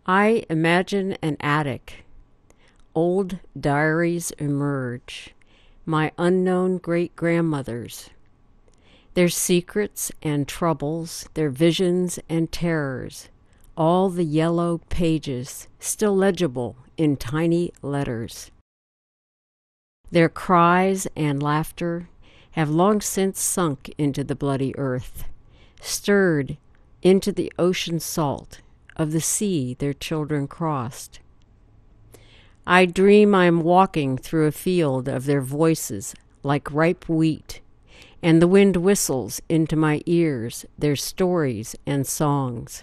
I imagine an attic. Old diaries emerge, my unknown great-grandmother's. Their secrets and troubles, their visions and terrors, all the yellow pages still legible in tiny letters. Their cries and laughter have long since sunk into the bloody earth, stirred into the ocean salt of the sea their children crossed. I dream I am walking through a field of their voices like ripe wheat, and the wind whistles into my ears their stories and songs.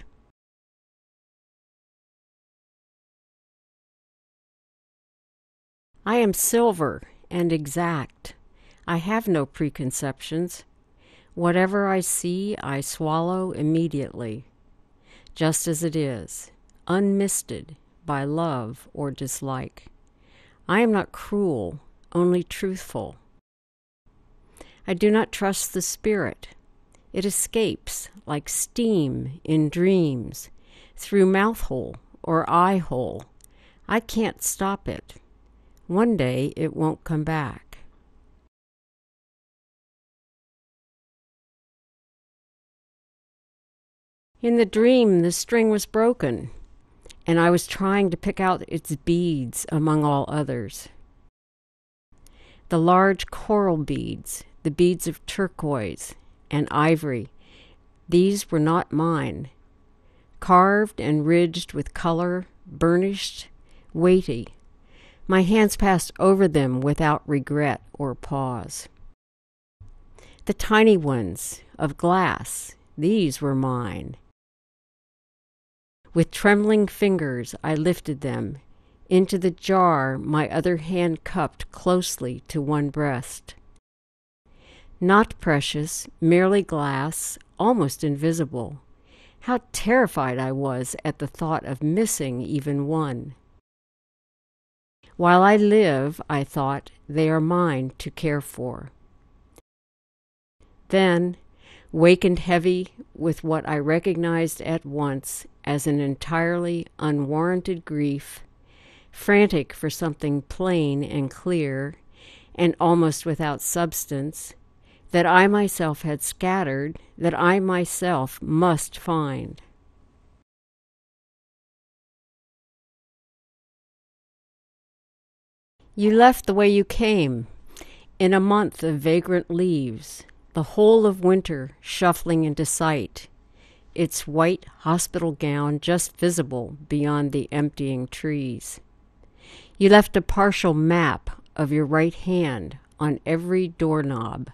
I am silver and exact. I have no preconceptions. Whatever I see, I swallow immediately, just as it is, unmisted by love or dislike. I am not cruel, only truthful. I do not trust the spirit. It escapes like steam in dreams, through mouth hole or eye hole. I can't stop it. One day it won't come back. In the dream, the string was broken, and I was trying to pick out its beads among all others. The large coral beads, the beads of turquoise and ivory, these were not mine. Carved and ridged with color, burnished, weighty, my hands passed over them without regret or pause. The tiny ones, of glass, these were mine. With trembling fingers I lifted them into the jar my other hand cupped closely to one breast. Not precious, merely glass, almost invisible. How terrified I was at the thought of missing even one. While I live, I thought, they are mine to care for. Then, wakened heavy with what I recognized at once as an entirely unwarranted grief, frantic for something plain and clear, and almost without substance, that I myself had scattered, that I myself must find. You left the way you came, in a month of vagrant leaves, the whole of winter shuffling into sight, its white hospital gown just visible beyond the emptying trees. You left a partial map of your right hand on every doorknob,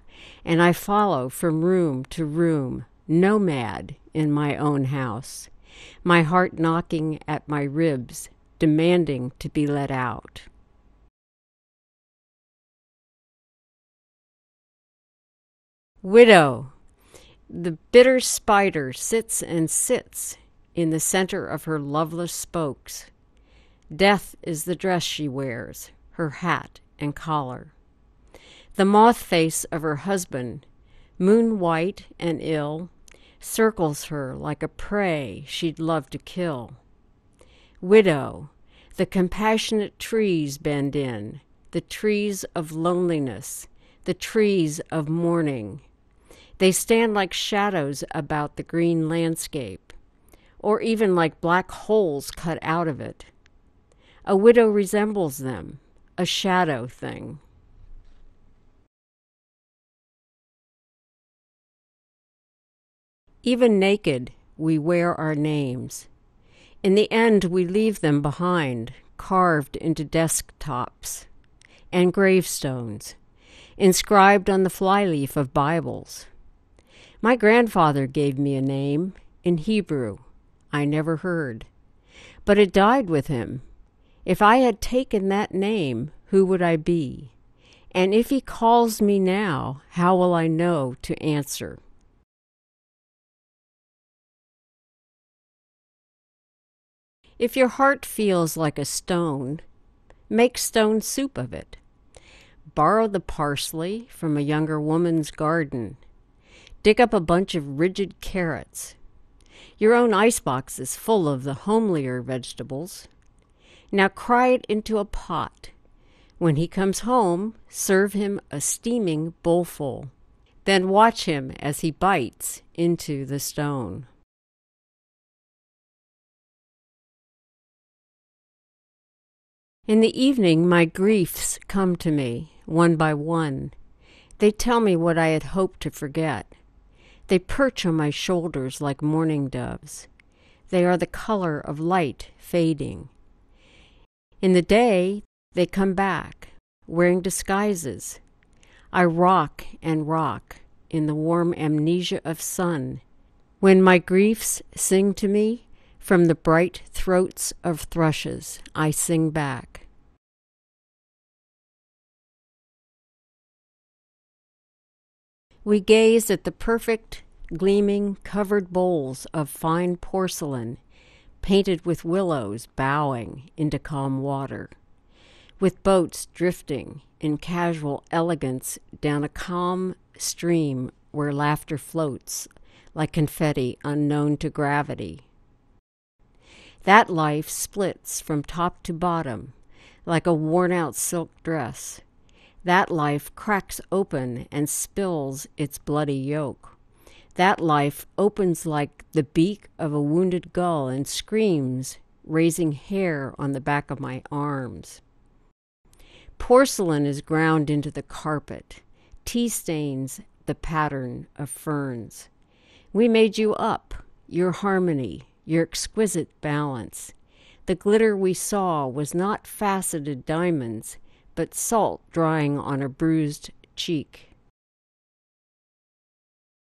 and I follow from room to room, nomad in my own house, my heart knocking at my ribs, demanding to be let out. Widow! The bitter spider sits and sits in the center of her loveless spokes. Death is the dress she wears, her hat and collar. The moth face of her husband, moon-white and ill, circles her like a prey she'd love to kill. Widow, the compassionate trees bend in, the trees of loneliness, the trees of mourning. They stand like shadows about the green landscape, or even like black holes cut out of it. A widow resembles them, a shadow thing. Even naked, we wear our names. In the end, we leave them behind, carved into desktops and gravestones, inscribed on the flyleaf of Bibles. My grandfather gave me a name in Hebrew I never heard, but it died with him. If I had taken that name, who would I be? And if he calls me now, how will I know to answer? If your heart feels like a stone, make stone soup of it. Borrow the parsley from a younger woman's garden. Dig up a bunch of rigid carrots. Your own icebox is full of the homelier vegetables. Now cry it into a pot. When he comes home, serve him a steaming bowlful. Then watch him as he bites into the stone. In the evening, my griefs come to me, one by one. They tell me what I had hoped to forget. They perch on my shoulders like mourning doves. They are the color of light fading. In the day, they come back, wearing disguises. I rock and rock in the warm amnesia of sun. When my griefs sing to me, from the bright throats of thrushes, I sing back. We gazed at the perfect, gleaming, covered bowls of fine porcelain, painted with willows bowing into calm water, with boats drifting in casual elegance down a calm stream where laughter floats like confetti unknown to gravity. That life splits from top to bottom like a worn-out silk dress. That life cracks open and spills its bloody yolk. That life opens like the beak of a wounded gull and screams, raising hair on the back of my arms. Porcelain is ground into the carpet. Tea stains the pattern of ferns. We made you up, your harmony, your exquisite balance. The glitter we saw was not faceted diamonds, but salt drying on a bruised cheek.